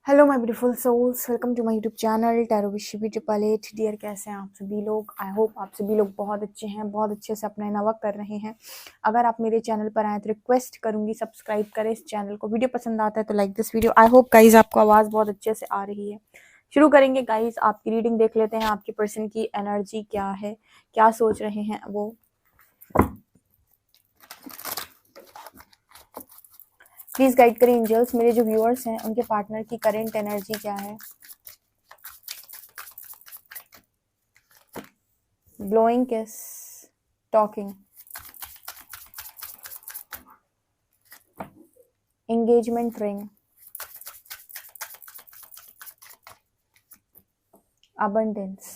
Hello my beautiful souls, welcome to my YouTube channel tarot wish beauty palette. Dear, कैसे हैं आप सभी लोग? आई होप आप सभी लोग बहुत अच्छे हैं, बहुत अच्छे से अपना इना वर्क कर रहे हैं। अगर आप मेरे चैनल पर आए तो रिक्वेस्ट करूंगी सब्सक्राइब करें इस चैनल को। वीडियो पसंद आता है तो like this video. I hope guys आपको आवाज़ बहुत अच्छे से आ रही है। शुरू करेंगे गाइज, आपकी रीडिंग देख लेते हैं। आपके पर्सन की एनर्जी क्या है, क्या सोच रहे हैं वो। प्लीज गाइड करें एंजल्स, मेरे जो व्यूअर्स हैं उनके पार्टनर की करेंट एनर्जी क्या है। ब्लोइंग किस, talking, engagement ring, abundance,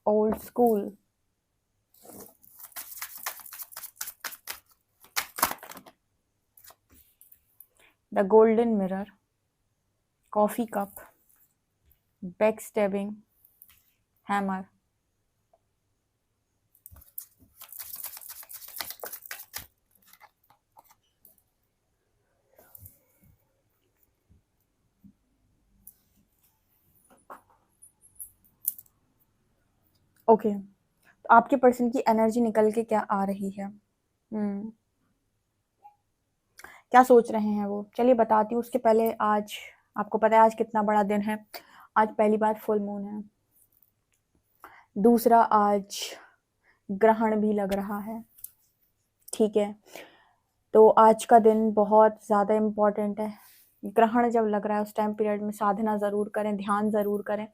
old school, the golden mirror, coffee cup, backstabbing, hammer. Okay, तो आपके पर्सन की एनर्जी निकल के क्या आ रही है? क्या सोच रहे हैं वो, चलिए बताती हूँ। उसके पहले आज आपको पता है आज कितना बड़ा दिन है। आज पहली बार फुल मून है। दूसरा, आज ग्रहण भी लग रहा है। ठीक है, तो आज का दिन बहुत ज़्यादा इम्पॉर्टेंट है। ग्रहण जब लग रहा है उस टाइम पीरियड में साधना ज़रूर करें, ध्यान ज़रूर करें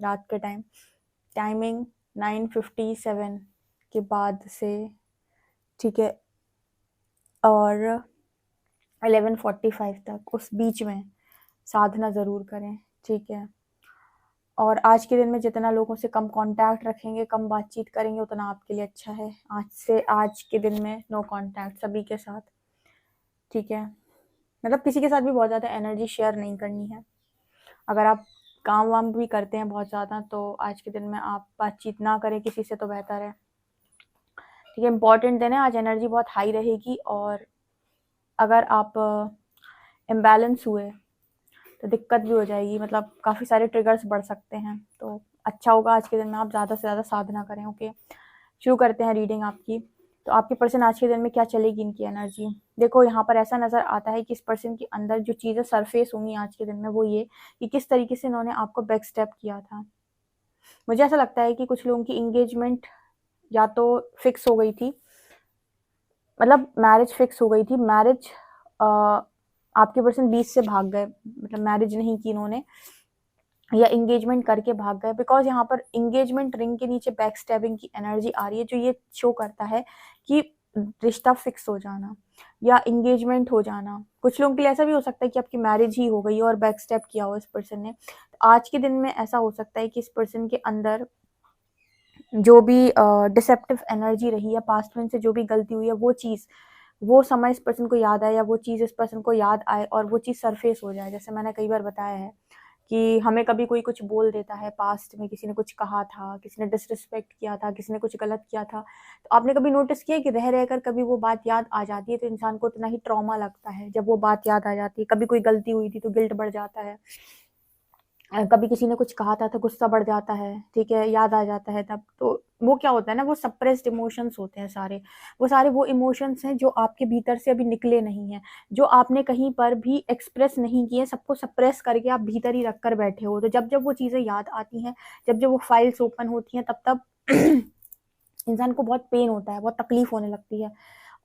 रात के टाइम। टाइमिंग 9:57 के बाद से, ठीक है, और 11:45 तक, उस बीच में साधना ज़रूर करें। ठीक है, और आज के दिन में जितना लोगों से कम कांटेक्ट रखेंगे, कम बातचीत करेंगे, उतना आपके लिए अच्छा है। आज के दिन में नो कांटेक्ट सभी के साथ। ठीक है, मतलब किसी के साथ भी बहुत ज़्यादा एनर्जी शेयर नहीं करनी है। अगर आप काम वाम भी करते हैं बहुत ज़्यादा, तो आज के दिन में आप बातचीत ना करें किसी से तो बेहतर है। ठीक है, इम्पॉर्टेंट दिन है आज, एनर्जी बहुत हाई रहेगी। और अगर आप इम्बैलेंस हुए तो दिक्कत भी हो जाएगी, मतलब काफ़ी सारे ट्रिगर्स बढ़ सकते हैं। तो अच्छा होगा आज के दिन में आप ज़्यादा से ज़्यादा साधना करें। ओके, शुरू करते हैं रीडिंग आपकी। तो आपके पर्सन आज के दिन में क्या चलेगी इनकी एनर्जी। देखो, यहाँ पर ऐसा नज़र आता है कि इस पर्सन के अंदर जो चीज़ें सरफेस होंगी आज के दिन में वो ये कि किस तरीके से इन्होंने आपको बैक स्टेप किया था। मुझे ऐसा लगता है कि कुछ लोगों की इंगेजमेंट या तो फिक्स हो गई थी, मतलब मैरिज फिक्स हो गई थी। मैरिज आपके पर्सन 20 से भाग गए, मतलब मैरिज नहीं की इन्होंने, या इंगेजमेंट करके भाग गए। बिकॉज यहाँ पर इंगेजमेंट रिंग के नीचे बैक स्टैबिंग की एनर्जी आ रही है, जो ये शो करता है कि रिश्ता फिक्स हो जाना या इंगेजमेंट हो जाना। कुछ लोगों के लिए ऐसा भी हो सकता है कि आपकी मैरिज ही हो गई और बैक स्टेप किया हो इस पर्सन ने। तो आज के दिन में ऐसा हो सकता है कि इस पर्सन के अंदर जो भी डिसेप्टिव एनर्जी रही है, पास्ट में से जो भी गलती हुई है, वो चीज़, वो समय इस पर्सन को याद आए, या वो चीज़ इस पर्सन को याद आए और वो चीज़ सरफेस हो जाए। जैसे मैंने कई बार बताया है कि हमें कभी कोई कुछ बोल देता है, पास्ट में किसी ने कुछ कहा था, किसी ने डिसरिस्पेक्ट किया था, किसी ने कुछ गलत किया था, तो आपने कभी नोटिस किया कि रह रहकर कभी वो बात याद आ जाती है तो इंसान को उतना ही ट्रॉमा लगता है जब वो बात याद आ जाती है। कभी कोई गलती हुई थी तो गिल्ट बढ़ जाता है, कभी किसी ने कुछ कहा था तो गुस्सा बढ़ जाता है। ठीक है, याद आ जाता है तब। तो वो क्या होता है ना, वो सप्रेस्ड इमोशंस होते हैं सारे। वो इमोशंस हैं जो आपके भीतर से अभी निकले नहीं हैं, जो आपने कहीं पर भी एक्सप्रेस नहीं किए, सबको सप्रेस करके आप भीतर ही रख कर बैठे हो। तो जब जब वो चीज़ें याद आती हैं, जब जब वो फाइल्स ओपन होती हैं, तब तब इंसान को बहुत पेन होता है, बहुत तकलीफ होने लगती है।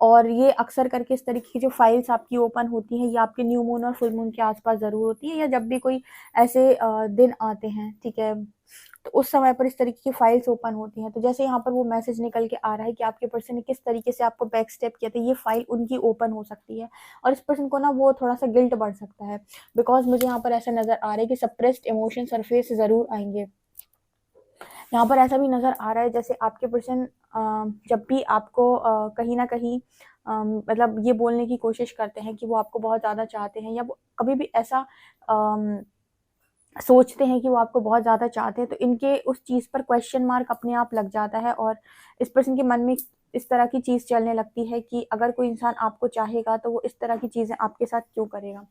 और ये अक्सर करके इस तरीके की जो फाइल्स आपकी ओपन होती हैं, ये आपके न्यू मून और फुल मून के आसपास ज़रूर होती है, या जब भी कोई ऐसे दिन आते हैं, ठीक है, तो उस समय पर इस तरीके की फाइल्स ओपन होती हैं। तो जैसे यहाँ पर वो मैसेज निकल के आ रहा है कि आपके पर्सन ने किस तरीके से आपको बैक स्टेप किया था, ये फाइल उनकी ओपन हो सकती है। और इस पर्सन को ना वो थोड़ा सा गिल्ट बढ़ सकता है, बिकॉज मुझे यहाँ पर ऐसा नज़र आ रहा है कि सप्रेस्ड इमोशन सरफेस ज़रूर आएंगे। यहाँ पर ऐसा भी नज़र आ रहा है जैसे आपके पर्सन जब भी आपको कहीं ना कहीं मतलब ये बोलने की कोशिश करते हैं कि वो आपको बहुत ज़्यादा चाहते हैं, या वो कभी भी ऐसा सोचते हैं कि वो आपको बहुत ज़्यादा चाहते हैं, तो इनके उस चीज़ पर क्वेश्चन मार्क अपने आप लग जाता है। और इस पर्सन के मन में इस तरह की चीज़ चलने लगती है कि अगर कोई इंसान आपको चाहेगा तो वो इस तरह की चीज़ें आपके साथ क्यों करेगा।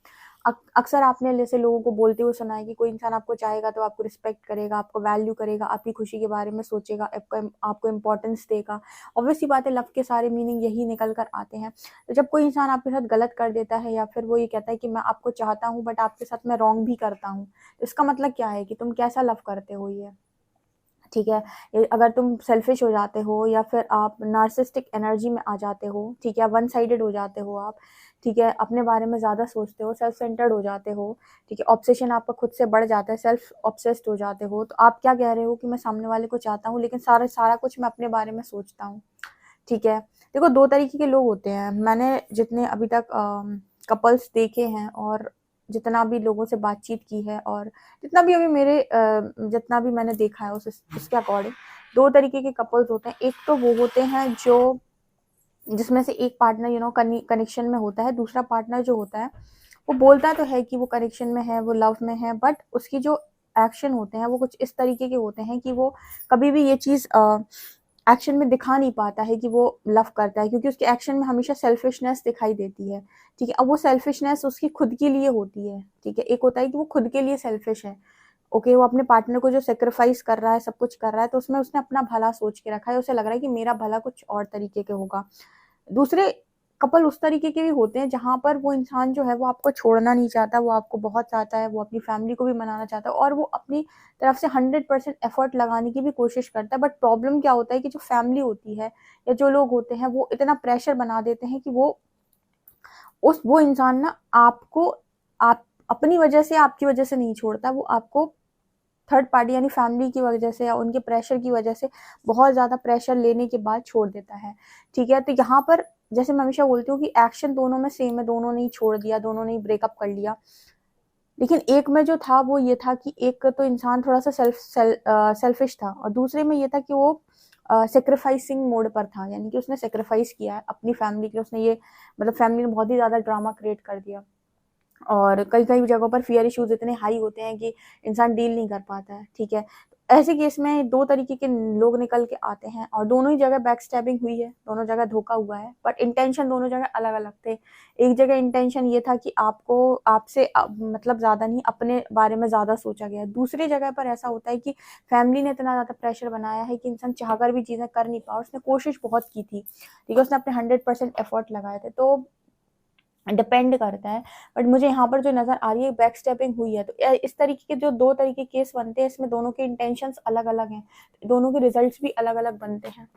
अक्सर आपने जैसे लोगों को बोलते हुए सुना है कि कोई इंसान आपको चाहेगा तो आपको रिस्पेक्ट करेगा, आपको वैल्यू करेगा, आपकी खुशी के बारे में सोचेगा, आपको इम्पोर्टेंस देगा। ऑब्वियस सी बात है, लव के सारे मीनिंग यही निकल कर आते हैं। तो जब कोई इंसान आपके साथ गलत कर देता है या फिर वो ये कहता है कि मैं आपको चाहता हूँ बट आपके साथ मैं रॉन्ग भी करता हूँ, तो इसका मतलब क्या है कि तुम कैसा लव करते हो ये, ठीक है। अगर तुम सेल्फिश हो जाते हो या फिर आप नार्सिसिस्टिक एनर्जी में आ जाते हो, ठीक है, वन साइडेड हो जाते हो आप, ठीक है, अपने बारे में ज़्यादा सोचते हो, सेल्फ सेंटर्ड हो जाते हो, ठीक है, ऑब्सेशन आपका खुद से बढ़ जाता है, सेल्फ ऑब्सेस्ड हो जाते हो, तो आप क्या कह रहे हो कि मैं सामने वाले को चाहता हूँ लेकिन सारा सारा कुछ मैं अपने बारे में सोचता हूँ, ठीक है। देखो, दो तरीके के लोग होते हैं। मैंने जितने अभी तक कपल्स देखे हैं और जितना भी लोगों से बातचीत की है और जितना भी अभी जितना भी मैंने देखा है उसके अकॉर्डिंग दो तरीके के कपल्स होते हैं। एक तो वो होते हैं जो जिसमें से एक पार्टनर कनेक्शन में होता है, दूसरा पार्टनर जो होता है वो बोलता तो है कि वो कनेक्शन में है, वो लव में है, बट उसकी जो एक्शन होते हैं वो कुछ इस तरीके के होते हैं कि वो कभी भी ये चीज़ एक्शन में दिखा नहीं पाता है कि वो लव करता है, क्योंकि उसके एक्शन में हमेशा सेल्फिशनेस दिखाई देती है, ठीक है। अब वो सेल्फिशनेस उसकी खुद के लिए होती है, ठीक है। एक होता है कि वो खुद के लिए सेल्फिश है, ओके, वो अपने पार्टनर को जो सेक्रीफाइस कर रहा है, सब कुछ कर रहा है, तो उसमें उसने अपना भला सोच के रखा है, उसे लग रहा है कि मेरा भला कुछ और तरीके के होगा। दूसरे कपल उस तरीके के भी होते हैं जहाँ पर वो इंसान जो है वो आपको छोड़ना नहीं चाहता, वो आपको बहुत चाहता है, वो अपनी फैमिली को भी मनाना चाहता है और वो अपनी तरफ से 100% एफर्ट लगाने की भी कोशिश करता है। बट प्रॉब्लम क्या होता है कि जो फैमिली होती है या जो लोग होते हैं वो इतना प्रेशर बना देते हैं कि वो इंसान ना आपको आप अपनी वजह से, आपकी वजह से नहीं छोड़ता, वो आपको थर्ड पार्टी यानी फैमिली की वजह से या उनके प्रेशर की वजह से बहुत ज़्यादा प्रेशर लेने के बाद छोड़ देता है, ठीक है। तो यहाँ पर जैसे मैं हमेशा बोलती हूँ कि एक्शन दोनों में सेम है, दोनों ने ही छोड़ दिया, दोनों ने ही ब्रेकअप कर लिया, लेकिन एक में जो था वो ये था कि एक तो इंसान थोड़ा सा सेल्फिश था और दूसरे में ये था कि वो सेक्रीफाइसिंग मोड पर था, यानी कि उसने सेक्रीफाइस किया है अपनी फैमिली के लिए। उसने ये मतलब फैमिली ने बहुत ही ज़्यादा ड्रामा क्रिएट कर दिया और कई कई जगहों पर फियर इश्यूज इतने हाई होते हैं कि इंसान डील नहीं कर पाता है, ठीक है। ऐसे केस में दो तरीके के लोग निकल के आते हैं और दोनों ही जगह बैक स्टैबिंग हुई है, दोनों जगह धोखा हुआ है, बट इंटेंशन दोनों जगह अलग अलग थे। एक जगह इंटेंशन ये था कि आपको आपसे मतलब ज़्यादा नहीं, अपने बारे में ज़्यादा सोचा गया है। दूसरी जगह पर ऐसा होता है कि फैमिली ने इतना ज़्यादा प्रेशर बनाया है कि इंसान चाहकर भी चीज़ें कर नहीं पाया। उसने कोशिश बहुत की थी, ठीक है, उसने अपने 100% एफर्ट लगाए थे, तो डिपेंड करता है। बट मुझे यहाँ पर जो नज़र आ रही है बैक स्टेपिंग हुई है, तो इस तरीके के जो दो तरीके केस बनते हैं इसमें दोनों के इंटेंशंस अलग अलग हैं, दोनों के रिजल्ट्स भी अलग अलग बनते हैं,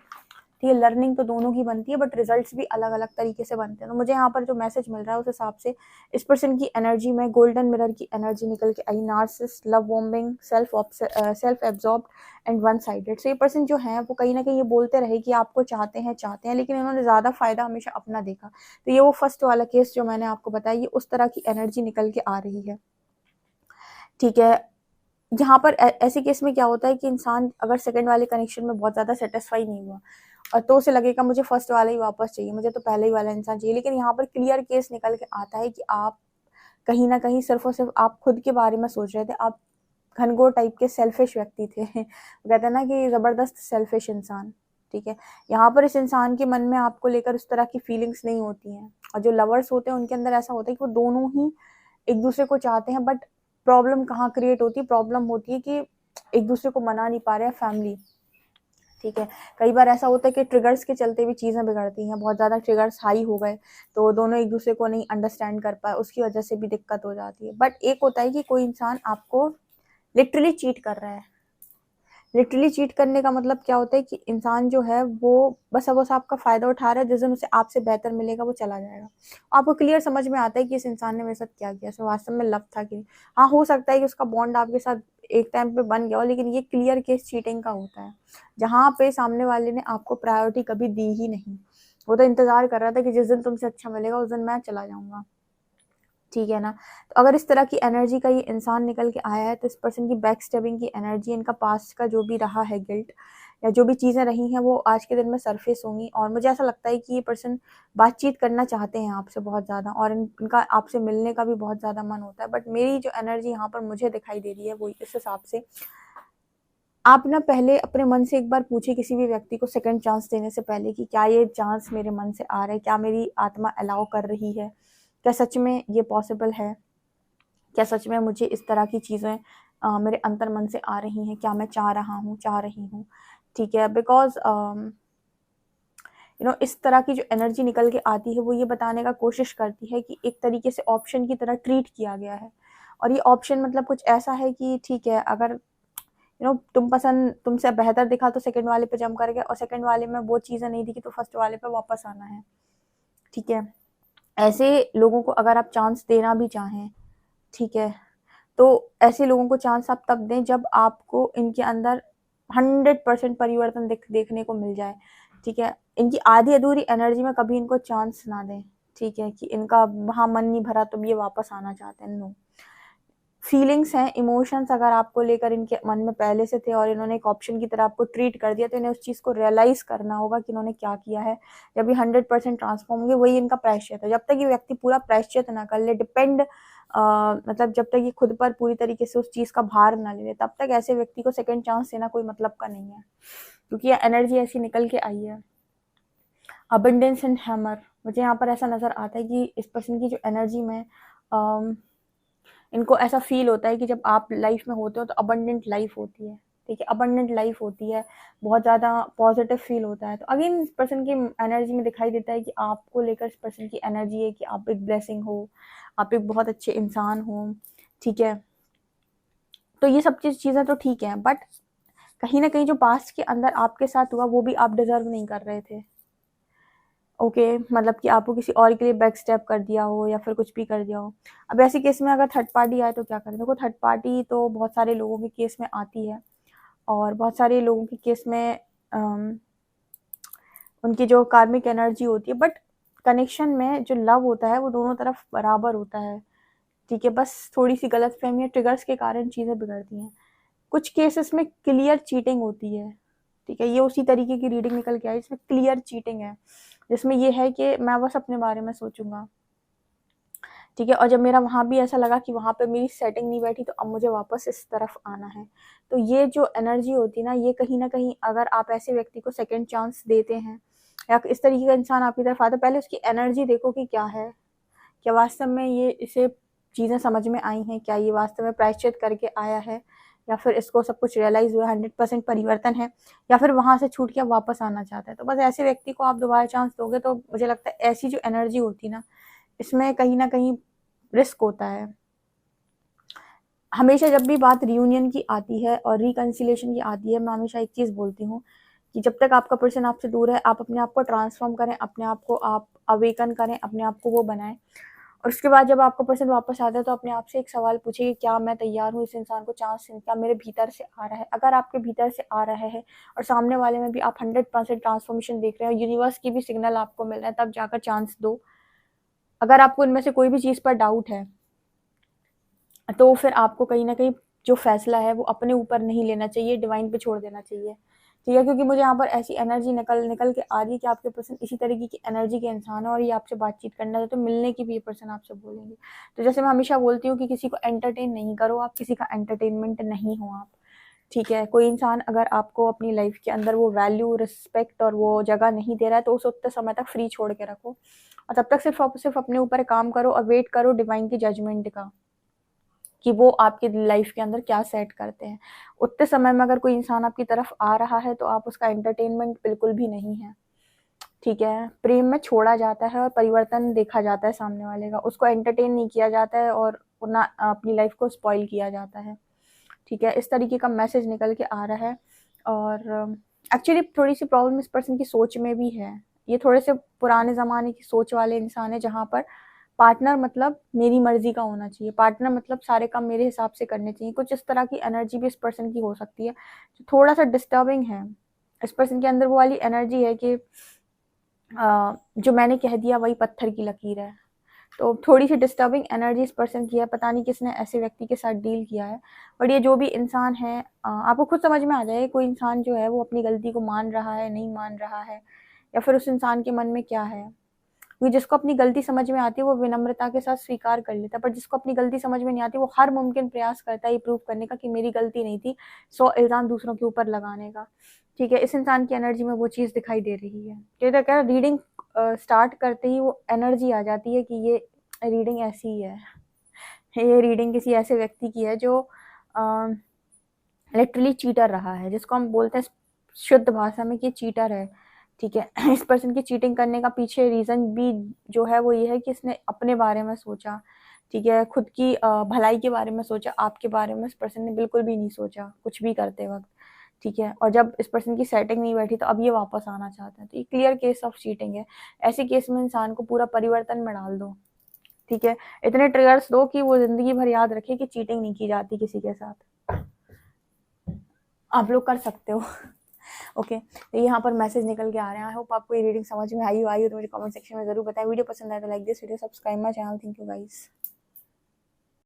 ठीक है। लर्निंग तो दोनों की बनती है बट रिजल्ट्स भी अलग अलग तरीके से बनते हैं। तो मुझे यहाँ पर जो मैसेज मिल रहा है उस हिसाब से इस पर्सन की एनर्जी में गोल्डन मिरर की एनर्जी निकल के आई, narcissist, love bombing, self absorbed and one sided. So ये पर्सन जो है वो कहीं ना कहीं ये बोलते रहे कि आपको चाहते हैं लेकिन इन्होंने ज़्यादा फायदा हमेशा अपना देखा। तो ये वो फर्स्ट वाला केस जो मैंने आपको बताया, ये उस तरह की एनर्जी निकल के आ रही है, ठीक है। यहाँ पर ऐसे केस में क्या होता है कि इंसान अगर सेकंड वाले कनेक्शन में बहुत ज़्यादा सेटिस्फाई नहीं हुआ और तो उसे लगेगा मुझे फर्स्ट वाला ही वापस चाहिए, मुझे तो पहले ही वाला इंसान चाहिए, लेकिन यहाँ पर क्लियर केस निकल के आता है कि आप कहीं ना कहीं सिर्फ और सिर्फ आप खुद के बारे में सोच रहे थे। आप घनघोर टाइप के सेल्फिश व्यक्ति थे वो कहते हैं ना कि ज़बरदस्त सेल्फिश इंसान, ठीक है। यहाँ पर इस इंसान के मन में आपको लेकर उस तरह की फीलिंग्स नहीं होती हैं और जो लवर्स होते हैं उनके अंदर ऐसा होता है कि वो दोनों ही एक दूसरे को चाहते हैं, बट प्रॉब्लम कहाँ क्रिएट होती है, प्रॉब्लम होती है कि एक दूसरे को मना नहीं पा रहे हैं फैमिली, ठीक है। कई बार ऐसा होता है कि ट्रिगर्स के चलते भी चीज़ें बिगड़ती हैं, बहुत ज़्यादा ट्रिगर्स हाई हो गए तो दोनों एक दूसरे को नहीं अंडरस्टैंड कर पाए, उसकी वजह से भी दिक्कत हो जाती है। बट एक होता है कि कोई इंसान आपको लिटरली चीट कर रहा है। लिटरली चीट करने का मतलब क्या होता है कि इंसान जो है वो बस आपका फ़ायदा उठा रहा है, जिस दिन उसे आपसे बेहतर मिलेगा वो चला जाएगा। आपको क्लियर समझ में आता है कि इस इंसान ने मेरे साथ क्या किया, इसमें वास्तव में लव था कि नहीं। हाँ, हो सकता है कि उसका बॉन्ड आपके साथ एक टाइम पे बन गया हो, लेकिन ये क्लियर केस चीटिंग का होता है, जहाँ पे सामने वाले ने आपको प्रायोरिटी कभी दी ही नहीं। वो तो इंतज़ार कर रहा था कि जिस दिन तुमसे अच्छा मिलेगा उस दिन मैं चला जाऊँगा, ठीक है ना। तो अगर इस तरह की एनर्जी का ये इंसान निकल के आया है तो इस पर्सन की बैक स्टेबिंग की एनर्जी, इनका पास्ट का जो भी रहा है गिल्ट या जो भी चीज़ें रही हैं वो आज के दिन में सरफेस होंगी। और मुझे ऐसा लगता है कि ये पर्सन बातचीत करना चाहते हैं आपसे बहुत ज़्यादा और इनका आपसे मिलने का भी बहुत ज़्यादा मन होता है। बट मेरी जो एनर्जी यहाँ पर मुझे दिखाई दे रही है वो इस हिसाब से आप ना पहले अपने मन से एक बार पूछिए किसी भी व्यक्ति को सेकंड चांस देने से पहले कि क्या ये चांस मेरे मन से आ रहा है, क्या मेरी आत्मा अलाउ कर रही है, क्या सच में ये पॉसिबल है, क्या सच में मुझे इस तरह की चीज़ें मेरे अंतर मन से आ रही हैं, क्या मैं चाह रहा हूँ, चाह रही हूँ, ठीक है। बिकॉज़ इस तरह की जो एनर्जी निकल के आती है वो ये बताने का कोशिश करती है कि एक तरीके से ऑप्शन की तरह ट्रीट किया गया है, और ये ऑप्शन मतलब कुछ ऐसा है कि ठीक है, अगर तुमसे बेहतर दिखा तो सेकंड वाले पे जंप कर गए, और सेकंड वाले में वो चीज़ें नहीं दिखी तो फर्स्ट वाले पे वापस आना है, ठीक है। ऐसे लोगों को अगर आप चांस देना भी चाहें, ठीक है, तो ऐसे लोगों को चांस आप तब दें जब आपको इनके अंदर 100% परिवर्तन देखने को मिल जाए, ठीक है। इनकी आधी अधूरी एनर्जी में कभी इनको चांस ना दें, ठीक है, कि इनका वहाँ मन नहीं भरा तो ये वापस आना चाहते हैं, नो। फीलिंग्स हैं, इमोशंस अगर आपको लेकर इनके मन में पहले से थे और इन्होंने एक ऑप्शन की तरह आपको ट्रीट कर दिया, तो इन्हें उस चीज़ को रियलाइज़ करना होगा कि इन्होंने क्या किया है। जब ये 100% ट्रांसफॉर्म होंगे, वही इनका प्रायश्चित है। जब तक ये व्यक्ति पूरा प्रायश्चित ना कर ले, मतलब जब तक ये खुद पर पूरी तरीके से उस चीज़ का भार ना ले ले, तब तक ऐसे व्यक्ति को सेकंड चांस देना कोई मतलब का नहीं है, क्योंकि ये एनर्जी ऐसी निकल के आई है। अबंडेंस एंड हैमर, मुझे यहाँ पर ऐसा नज़र आता है कि इस पर्सन की जो एनर्जी में इनको ऐसा फील होता है कि जब आप लाइफ में होते हो तो अबंडेंट लाइफ होती है, ठीक है, अबंडेंट लाइफ होती है, बहुत ज़्यादा पॉजिटिव फील होता है। तो अगेन इस पर्सन की एनर्जी में दिखाई देता है कि आपको लेकर इस पर्सन की एनर्जी है कि आप एक ब्लेसिंग हो, आप एक बहुत अच्छे इंसान हो, ठीक है। तो ये सब चीज़ें तो ठीक है, बट कहीं ना कहीं जो पास्ट के अंदर आपके साथ हुआ वो भी आप डिजर्व नहीं कर रहे थे, ओके। मतलब कि आपको किसी और के लिए बैक स्टेप कर दिया हो या फिर कुछ भी कर दिया हो। अब ऐसे केस में अगर थर्ड पार्टी आए तो क्या करें? देखो, थर्ड पार्टी तो बहुत सारे लोगों के केस में आती है, और बहुत सारे लोगों के केस में उनकी जो कार्मिक एनर्जी होती है, बट कनेक्शन में जो लव होता है वो दोनों तरफ बराबर होता है, ठीक है। बस थोड़ी सी गलतफहमी या ट्रिगर्स के कारण चीज़ें बिगड़ती हैं। कुछ केसेस में क्लियर चीटिंग होती है, ठीक है। ये उसी तरीके की रीडिंग निकल के आई जिसमें क्लियर चीटिंग है, जिसमें ये है कि मैं बस अपने बारे में सोचूंगा, ठीक है, और जब मेरा वहाँ भी ऐसा लगा कि वहाँ पे मेरी सेटिंग नहीं बैठी तो अब मुझे वापस इस तरफ आना है। तो ये जो एनर्जी होती है ना, ये कहीं ना कहीं अगर आप ऐसे व्यक्ति को सेकंड चांस देते हैं या इस तरीके का इंसान आपकी तरफ आता है, पहले उसकी एनर्जी देखो कि क्या है, क्या वास्तव में ये इसे चीज़ें समझ में आई हैं, क्या ये वास्तव में प्रायश्चित करके आया है, या फिर इसको सब कुछ रियलाइज़ हुआ, 100% परिवर्तन है, या फिर वहाँ से छूट के वापस आना चाहता है। तो बस ऐसे व्यक्ति को आप दोबारा चांस दोगे तो मुझे लगता है ऐसी जो एनर्जी होती है ना, इसमें कहीं ना कहीं रिस्क होता है। हमेशा जब भी बात रियूनियन की आती है और रिकन्सिलेशन की आती है, मैं हमेशा एक चीज़ बोलती हूँ कि जब तक आपका पर्सन आपसे दूर है, आप अपने आप को ट्रांसफॉर्म करें, अपने आप को आप अवेकन करें, अपने आप को वो बनाएं, और उसके बाद जब आपका पर्सन वापस आता है तो अपने आप से एक सवाल पूछिए कि क्या मैं तैयार हूँ इस इंसान को चांस देने, क्या मेरे भीतर से आ रहा है। अगर आपके भीतर से आ रहा है और सामने वाले में भी आप 100% ट्रांसफॉर्मेशन देख रहे हैं, यूनिवर्स की भी सिग्नल आपको मिल रहा है, तब जाकर चांस दो। अगर आपको इनमें से कोई भी चीज़ पर डाउट है तो फिर आपको कहीं ना कहीं जो फैसला है वो अपने ऊपर नहीं लेना चाहिए, डिवाइन पे छोड़ देना चाहिए, ठीक है। क्योंकि मुझे यहाँ पर ऐसी एनर्जी निकल निकल के आ रही है कि आपके पर्सन इसी तरीके की एनर्जी के इंसान है और ये आपसे बातचीत करना चाहते तो मिलने की भी ये पर्सन आपसे बोलेंगे। तो जैसे मैं हमेशा बोलती हूँ कि किसी को एंटरटेन नहीं करो, आप किसी का एंटरटेनमेंट नहीं हो आप, ठीक है। कोई इंसान अगर आपको अपनी लाइफ के अंदर वो वैल्यू, रिस्पेक्ट और वो जगह नहीं दे रहा है तो उसे उतने समय तक फ्री छोड़ के रखो, और तब तक सिर्फ अपने ऊपर काम करो और वेट करो डिवाइन की जजमेंट का कि वो आपकी लाइफ के अंदर क्या सेट करते हैं। उतने समय में अगर कोई इंसान आपकी तरफ आ रहा है तो आप उसका एंटरटेनमेंट बिल्कुल भी नहीं है, ठीक है। प्रेम में छोड़ा जाता है और परिवर्तन देखा जाता है सामने वाले का, उसको एंटरटेन नहीं किया जाता है और ना अपनी लाइफ को स्पॉइल किया जाता है, ठीक है। इस तरीके का मैसेज निकल के आ रहा है। और एक्चुअली थोड़ी सी प्रॉब्लम इस पर्सन की सोच में भी है। ये थोड़े से पुराने ज़माने की सोच वाले इंसान है, जहाँ पर पार्टनर मतलब मेरी मर्जी का होना चाहिए, पार्टनर मतलब सारे काम मेरे हिसाब से करने चाहिए। कुछ इस तरह की एनर्जी भी इस पर्सन की हो सकती है, जो थोड़ा सा डिस्टर्बिंग है। इस पर्सन के अंदर वो वाली एनर्जी है कि जो मैंने कह दिया वही पत्थर की लकीर है। तो थोड़ी सी डिस्टर्बिंग एनर्जी इस पर्सन की है, पता नहीं किसने ऐसे व्यक्ति के साथ डील किया है। बट ये जो भी इंसान है, आपको खुद समझ में आ जाए कोई इंसान जो है वो अपनी गलती को मान रहा है, नहीं मान रहा है, या फिर उस इंसान के मन में क्या है, क्योंकि जिसको अपनी गलती समझ में आती है वो विनम्रता के साथ स्वीकार कर लेता है, पर जिसको अपनी गलती समझ में नहीं आती वो हर मुमकिन प्रयास करता है ये प्रूव करने का कि मेरी गलती नहीं थी, 100 इल्ज़ाम दूसरों के ऊपर लगाने का। ठीक है, इस इंसान की एनर्जी में वो चीज़ दिखाई दे रही है। तो क्या रीडिंग स्टार्ट करते ही वो एनर्जी आ जाती है कि ये रीडिंग ऐसी ही है, ये रीडिंग किसी ऐसे व्यक्ति की है जो लिटरली चीटर रहा है, जिसको हम बोलते हैं शुद्ध भाषा में कि चीटर है। ठीक है, इस पर्सन की चीटिंग करने का पीछे रीज़न भी जो है वो ये है कि इसने अपने बारे में सोचा। ठीक है, खुद की भलाई के बारे में सोचा, आपके बारे में इस पर्सन ने बिल्कुल भी नहीं सोचा कुछ भी करते वक्त। ठीक है, और जब इस पर्सन की सेटिंग नहीं बैठी तो अब ये वापस आना चाहता है, तो ये क्लियर केस ऑफ चीटिंग है। ऐसे केस में इंसान को पूरा परिवर्तन में डाल दो। ठीक है, इतने ट्रिगर्स दो कि वो जिंदगी भर याद रखे कि चीटिंग नहीं की जाती किसी के साथ, आप लोग कर सकते हो। ओके, तो यहाँ पर मैसेज निकल के आ रहे हैं। आई होप आपको ये रीडिंग समझ में आई हो तो मुझे कमेंट सेक्शन में जरूर बताएं। वीडियो पसंद आए तो like this video, subscribe my channel. Thank you guys.